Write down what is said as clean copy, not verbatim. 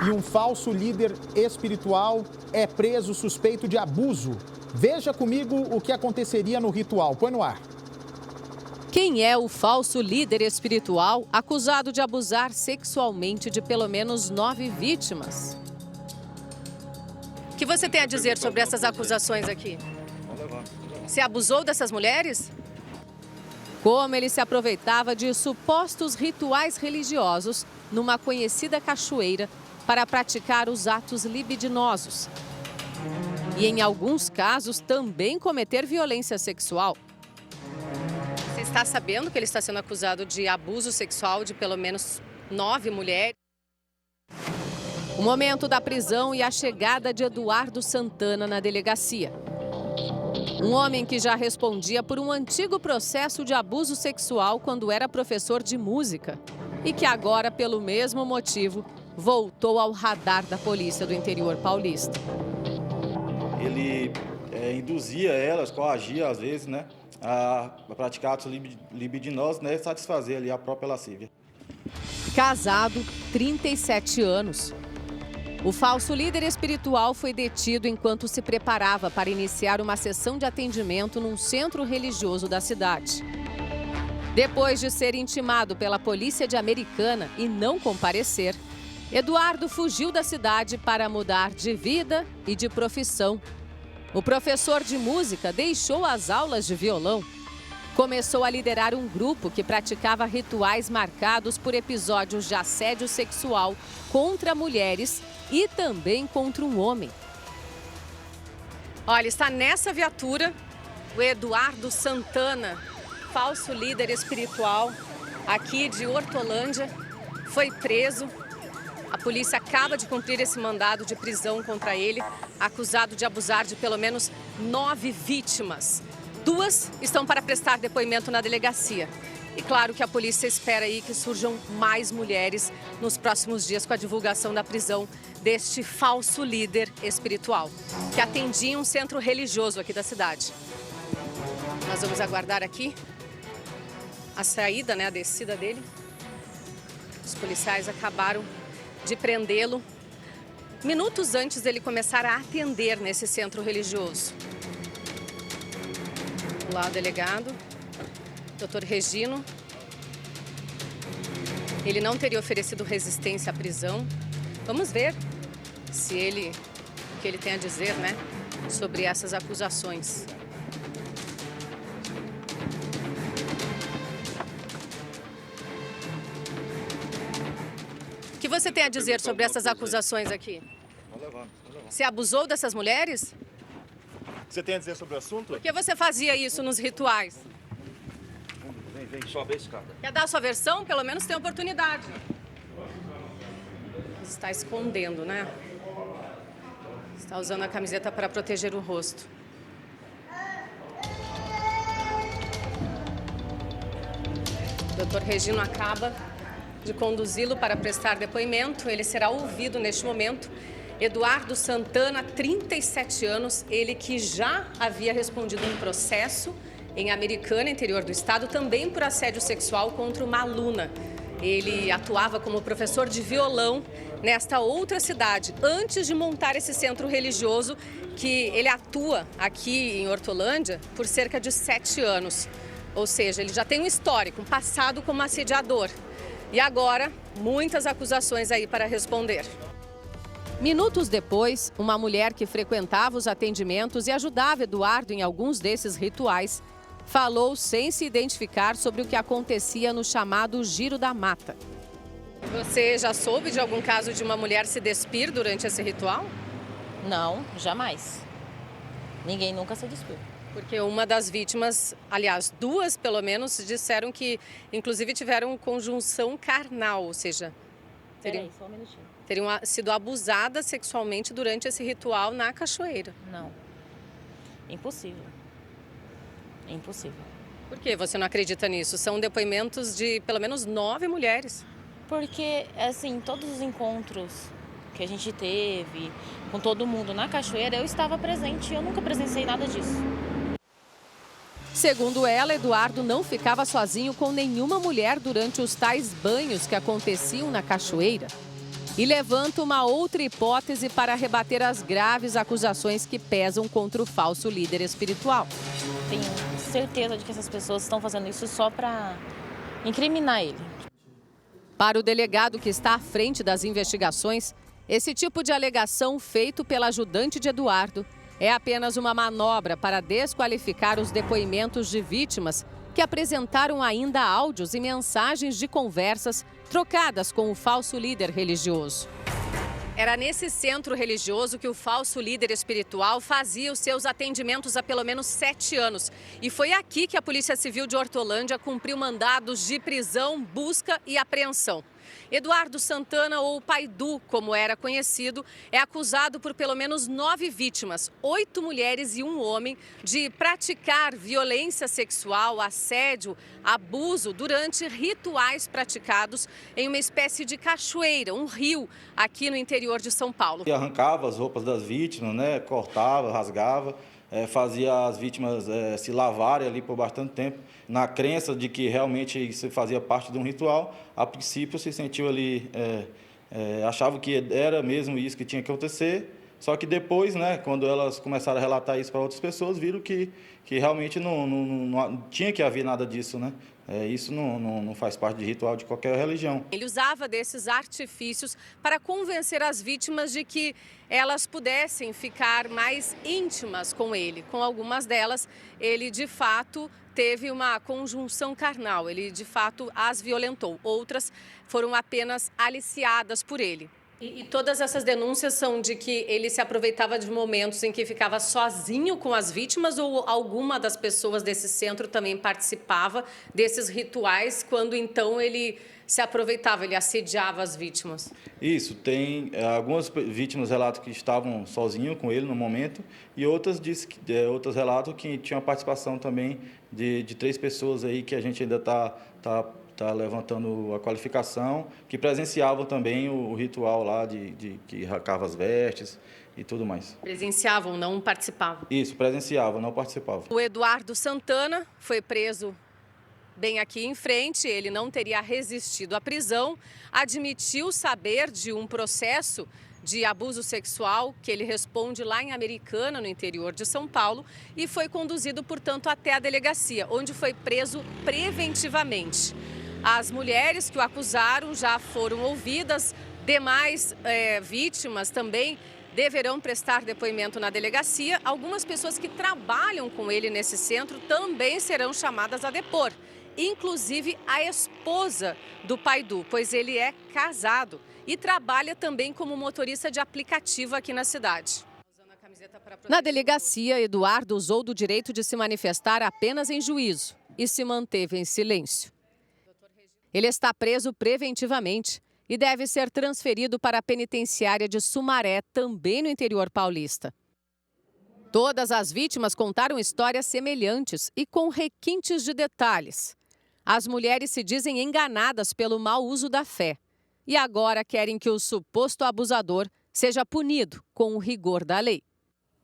E um falso líder espiritual é preso suspeito de abuso. Veja comigo o que aconteceria no ritual. Põe no ar. Quem é o falso líder espiritual acusado de abusar sexualmente de pelo menos 9 vítimas? O que você tem a dizer sobre essas acusações aqui? Você abusou dessas mulheres? Como ele se aproveitava de supostos rituais religiosos numa conhecida cachoeira para praticar os atos libidinosos. E em alguns casos também cometer violência sexual. Você está sabendo que ele está sendo acusado de abuso sexual de pelo menos 9 mulheres? O momento da prisão e a chegada de Eduardo Santana na delegacia. Um homem que já respondia por um antigo processo de abuso sexual quando era professor de música e que agora, pelo mesmo motivo, voltou ao radar da polícia do interior paulista. Ele induzia elas, coagia às vezes, né, a praticar atos libidinosos, né, e satisfazer ali a própria lascívia. Casado, 37 anos. O falso líder espiritual foi detido enquanto se preparava para iniciar uma sessão de atendimento num centro religioso da cidade. Depois de ser intimado pela polícia de Americana e não comparecer, Eduardo fugiu da cidade para mudar de vida e de profissão. O professor de música deixou as aulas de violão. Começou a liderar um grupo que praticava rituais marcados por episódios de assédio sexual contra mulheres e também contra um homem. Olha, está nessa viatura o Eduardo Santana, falso líder espiritual aqui de Hortolândia, foi preso. A polícia acaba de cumprir esse mandado de prisão contra ele, acusado de abusar de pelo menos 9 vítimas. 2 estão para prestar depoimento na delegacia. E claro que a polícia espera aí que surjam mais mulheres nos próximos dias com a divulgação da prisão deste falso líder espiritual, que atendia um centro religioso aqui da cidade. Nós vamos aguardar aqui a saída, a descida dele. Os policiais acabaram de prendê-lo minutos antes dele começar a atender nesse centro religioso. Lá o delegado, Dr. Regino. Ele não teria oferecido resistência à prisão. Vamos ver o que ele tem a dizer, sobre essas acusações. O que você tem a dizer sobre essas acusações aqui? Você abusou dessas mulheres? O que você tem a dizer sobre o assunto? Por que você fazia isso nos rituais? Vem, sobe a escada. Quer dar a sua versão? Pelo menos tem oportunidade. Está escondendo, Está usando a camiseta para proteger o rosto. O Dr. Regino acaba de conduzi-lo para prestar depoimento. Ele será ouvido neste momento. Eduardo Santana, 37 anos, ele que já havia respondido um processo em Americana, interior do estado, também por assédio sexual contra uma aluna. Ele atuava como professor de violão nesta outra cidade, antes de montar esse centro religioso, que ele atua aqui em Hortolândia por cerca de 7 anos. Ou seja, ele já tem um histórico, um passado como assediador. E agora, muitas acusações aí para responder. Minutos depois, uma mulher que frequentava os atendimentos e ajudava Eduardo em alguns desses rituais, falou sem se identificar sobre o que acontecia no chamado Giro da Mata. Você já soube de algum caso de uma mulher se despir durante esse ritual? Não, jamais. Ninguém nunca se despiu. Porque uma das vítimas, aliás, 2 pelo menos, disseram que inclusive tiveram conjunção carnal, ou seja, Peraí, só um minutinho. teriam sido abusadas sexualmente durante esse ritual na cachoeira. Não. Impossível. Impossível. Por que você não acredita nisso? São depoimentos de pelo menos 9 mulheres. Porque, assim, todos os encontros que a gente teve com todo mundo na cachoeira, eu estava presente e eu nunca presenciei nada disso. Segundo ela, Eduardo não ficava sozinho com nenhuma mulher durante os tais banhos que aconteciam na cachoeira. e levanta uma outra hipótese para rebater as graves acusações que pesam contra o falso líder espiritual. Tenho certeza de que essas pessoas estão fazendo isso só para incriminar ele. Para o delegado que está à frente das investigações, esse tipo de alegação feito pela ajudante de Eduardo é apenas uma manobra para desqualificar os depoimentos de vítimas que apresentaram ainda áudios e mensagens de conversas trocadas com o falso líder religioso. Era nesse centro religioso que o falso líder espiritual fazia os seus atendimentos há pelo menos 7 anos. E foi aqui que a Polícia Civil de Hortolândia cumpriu mandados de prisão, busca e apreensão. Eduardo Santana, ou Paidu, como era conhecido, é acusado por pelo menos 9 vítimas, 8 mulheres e 1 homem, de praticar violência sexual, assédio, abuso durante rituais praticados em uma espécie de cachoeira, um rio, aqui no interior de São Paulo. E arrancava as roupas das vítimas, né? Cortava, rasgava. Fazia as vítimas se lavarem ali por bastante tempo, na crença de que realmente isso fazia parte de um ritual. A princípio se sentiu ali, achava que era mesmo isso que tinha que acontecer, só que depois, né, quando elas começaram a relatar isso para outras pessoas, viram que realmente não tinha que haver nada disso, né? Isso não faz parte de ritual de qualquer religião. Ele usava desses artifícios para convencer as vítimas de que elas pudessem ficar mais íntimas com ele. Com algumas delas, ele de fato teve uma conjunção carnal, ele de fato as violentou. Outras foram apenas aliciadas por ele. E todas essas denúncias são de que ele se aproveitava de momentos em que ficava sozinho com as vítimas, ou alguma das pessoas desse centro também participava desses rituais, quando então ele se aproveitava, ele assediava as vítimas? Isso, tem algumas vítimas relatam que estavam sozinhos com ele no momento, e outras relatam que tinha a participação também de 3 pessoas aí que a gente ainda está levantando a qualificação, que presenciavam também o ritual lá de que arrancava as vestes e tudo mais. Presenciavam, não participavam? Isso, presenciavam, não participavam. O Eduardo Santana foi preso bem aqui em frente, ele não teria resistido à prisão, admitiu saber de um processo de abuso sexual que ele responde lá em Americana, no interior de São Paulo, e foi conduzido, portanto, até a delegacia, onde foi preso preventivamente. As mulheres que o acusaram já foram ouvidas, demais vítimas também deverão prestar depoimento na delegacia. Algumas pessoas que trabalham com ele nesse centro também serão chamadas a depor, inclusive a esposa do Paidu, pois ele é casado e trabalha também como motorista de aplicativo aqui na cidade. Na delegacia, Eduardo usou do direito de se manifestar apenas em juízo e se manteve em silêncio. Ele está preso preventivamente e deve ser transferido para a penitenciária de Sumaré, também no interior paulista. Todas as vítimas contaram histórias semelhantes e com requintes de detalhes. As mulheres se dizem enganadas pelo mau uso da fé e agora querem que o suposto abusador seja punido com o rigor da lei.